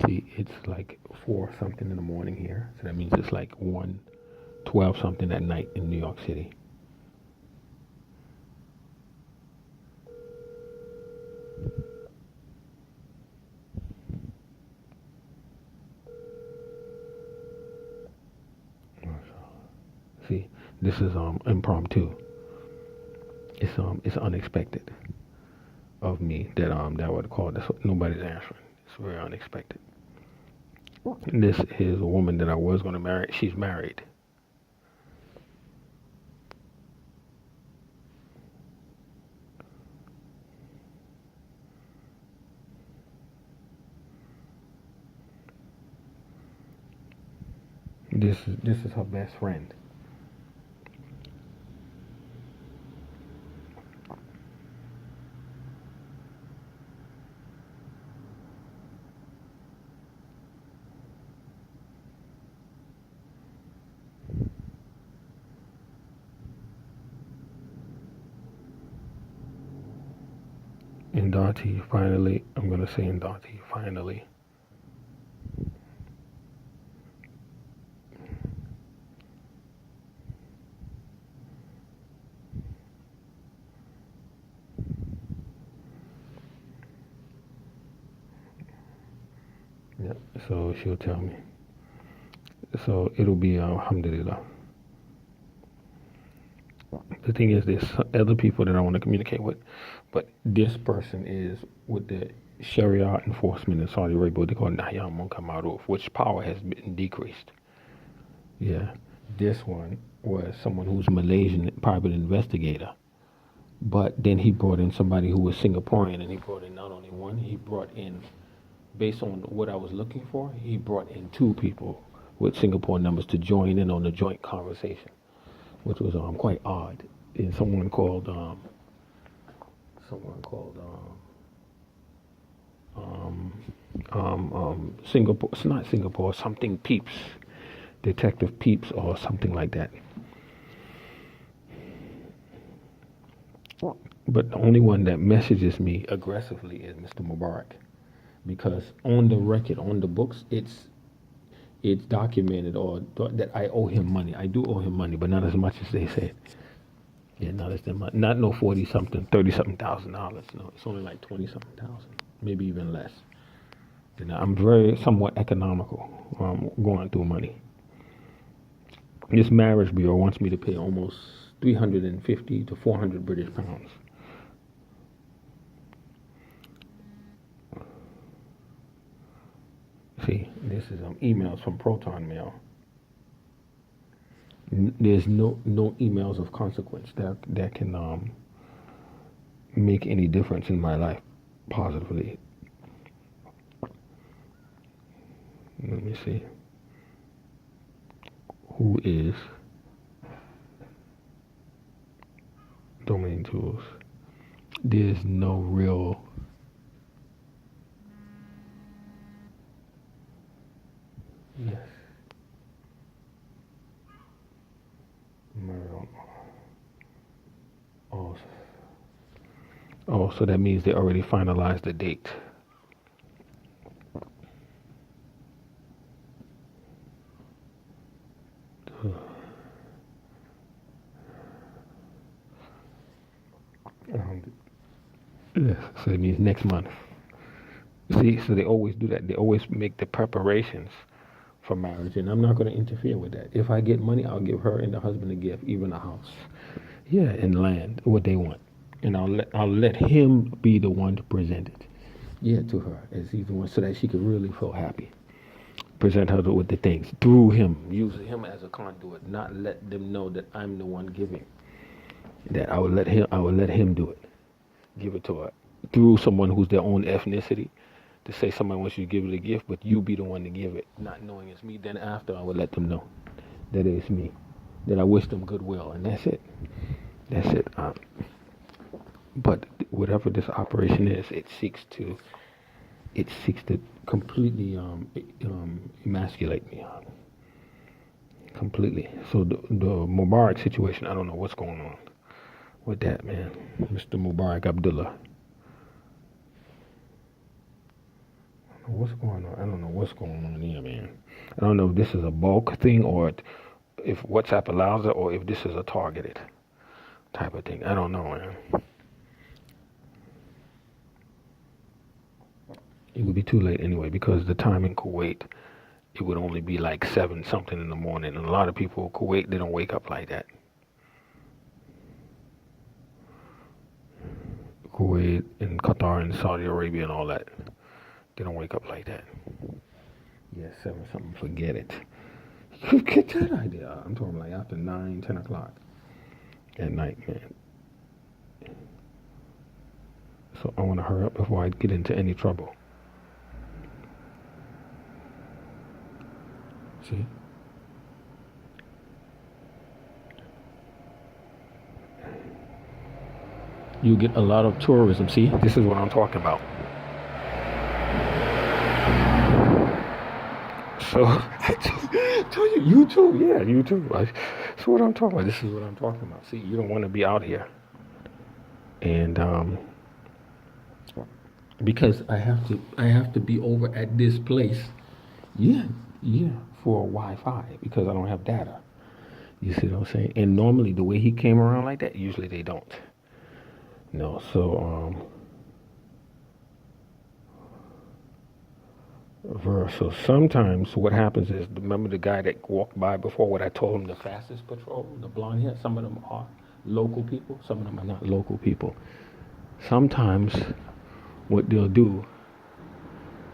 See, it's like 4 something in the morning here, so that means it's like 1:12 something at night in New York City. See, this is impromptu. It's unexpected of me that I would call this. Nobody's answering. It's very unexpected. This is a woman that I was going to marry. She's married. This is her best friend. And Dottie finally, I'm gonna say in Dottie finally. Yeah. So she'll tell me. So it'll be Alhamdulillah. The thing is, there's other people that I want to communicate with, but this person is with the Sharia enforcement in Saudi Arabia, what they call Nahya Munkar Maruf, which power has been decreased. Yeah. This one was someone who's a Malaysian private investigator. But then he brought in somebody who was Singaporean, and he brought in not only one, he brought in, based on what I was looking for, he brought in 2 people with Singapore numbers to join in on the joint conversation, which was quite odd. And someone called Singapore. It's not Singapore. Something Peeps, Detective Peeps, or something like that. But the only one that messages me aggressively is Mr. Mubarak, because on the record, on the books, it's documented or that I owe him money. I do owe him money, but not as much as they said. Yeah, not as much. Not no 40 something, 30 something thousand dollars. No, it's only like 20 something thousand, maybe even less. And I'm very somewhat economical going through money. This marriage bureau wants me to pay almost 350 to 400 British pounds. See, this is emails from Proton Mail. There's no emails of consequence that can make any difference in my life positively. Let me see. Who is Domain Tools? There's no real. Yes. Oh, so that means they already finalized the date. Yes, so it means next month. See, so they always do that. They always make the preparations for marriage, and I'm not going to interfere with that. If I get money, I'll give her and the husband a gift, even a house, yeah, and land, what they want, and I'll let him be the one to present it, yeah, to her as he's the one, so that she could really feel happy. Present her with the things through him, use him as a conduit, not let them know that I'm the one giving. That I would let him do it, give it to her through someone who's their own ethnicity. To say somebody wants you to give it a gift, but you be the one to give it, not knowing it's me. Then after, I would let them know that it's me, that I wish them goodwill, and that's it. That's it. But whatever this operation is, it seeks to completely emasculate me, completely. So the Mubarak situation, I don't know what's going on with that, man. Mr. Mubarak Abdullah. What's going on? I don't know what's going on here, man. I don't know if this is a bulk thing or if WhatsApp allows it or if this is a targeted type of thing. I don't know, man. It would be too late anyway because the time in Kuwait, it would only be like 7 something in the morning. And a lot of people in Kuwait, they don't wake up like that. Kuwait and Qatar and Saudi Arabia and all that, they don't wake up like that. Yeah, 7 something, forget it. Get that idea. I'm talking like after 9, 10 o'clock at night, man. So I want to hurry up before I get into any trouble. See? You get a lot of tourism. See, this is what I'm talking about. So, I told you, YouTube, yeah, YouTube. That's what I'm talking about. This is what I'm talking about. See, you don't want to be out here. And because I have to be over at this place. Yeah, for Wi-Fi because I don't have data. You see what I'm saying? And normally the way he came around like that, usually they don't. No, so so sometimes what happens is, remember the guy that walked by before, what I told him, the fastest patrol, the blonde hair, some of them are local people, some of them are not local people. Sometimes what they'll do,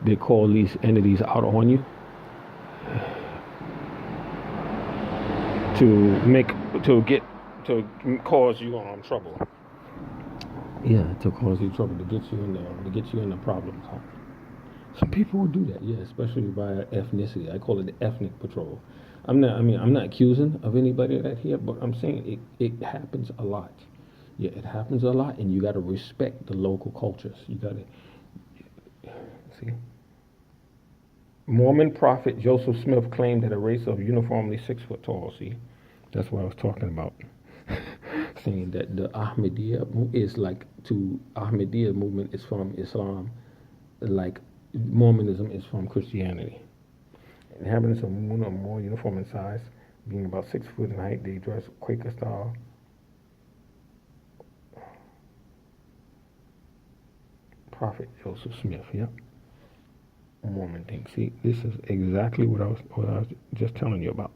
they call these entities out on you to cause you trouble. Yeah, to cause you trouble, to get you in the problem zone. Some people will do that, yeah, especially by ethnicity. I call it the ethnic patrol. I'm not accusing of anybody of that here, but I'm saying it happens a lot. Yeah, it happens a lot, and you got to respect the local cultures. You got to see. Mormon prophet Joseph Smith claimed that a race of uniformly 6 foot tall. See, that's what I was talking about. Saying that the Ahmadiyya is Ahmadiyya movement is from Islam, like Mormonism is from Christianity. Inhabitants of Moon are more uniform in size, being about 6 foot in height. They dress Quaker style. Prophet Joseph Smith, yep. Mormon thing. See, this is exactly what I was just telling you about.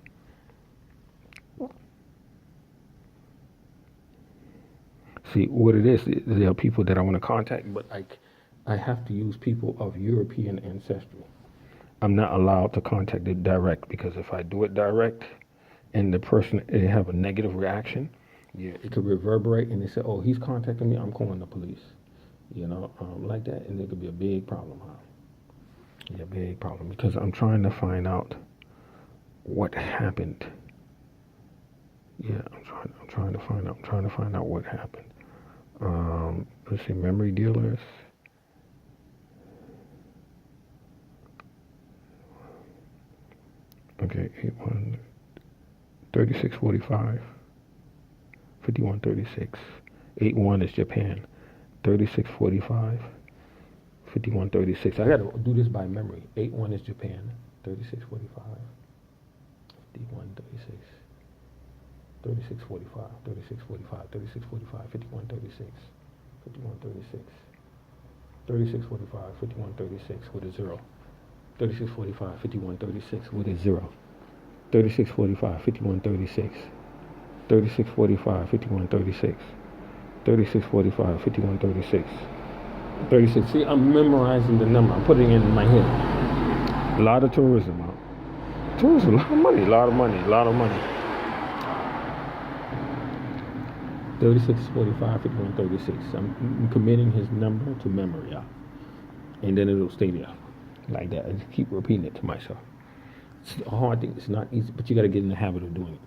See, what it is, there are people that I want to contact, but I have to use people of European ancestry. I'm not allowed to contact it direct because if I do it direct and the person they have a negative reaction, yeah, it could reverberate and they say, oh, he's contacting me, I'm calling the police. Like that, and it could be a big problem, huh? Yeah, big problem, because I'm trying to find out what happened. Yeah, I'm trying to find out what happened. Let's see, memory dealers. Okay, 81, 3645, 5136. 81 is Japan. 3645, 5136. I got to do this by memory. 81 is Japan. 3645, 5136. 3645, 3645, 3645, 5136, 5136, 3645, 5136 with a 0. 3645, 5136 with a 0. 3645, 5136. 3645, 5136. 3645, 5136. 36. See, I'm memorizing the number. I'm putting it in my head. A lot of tourism, huh? Tourism, a lot of money, a lot of money, a lot of money. 3645, 5136. I'm committing his number to memory, yeah. And then it'll stay there. Like that. I just keep repeating it to myself. It's a hard thing. It's not easy, but you got to get in the habit of doing it.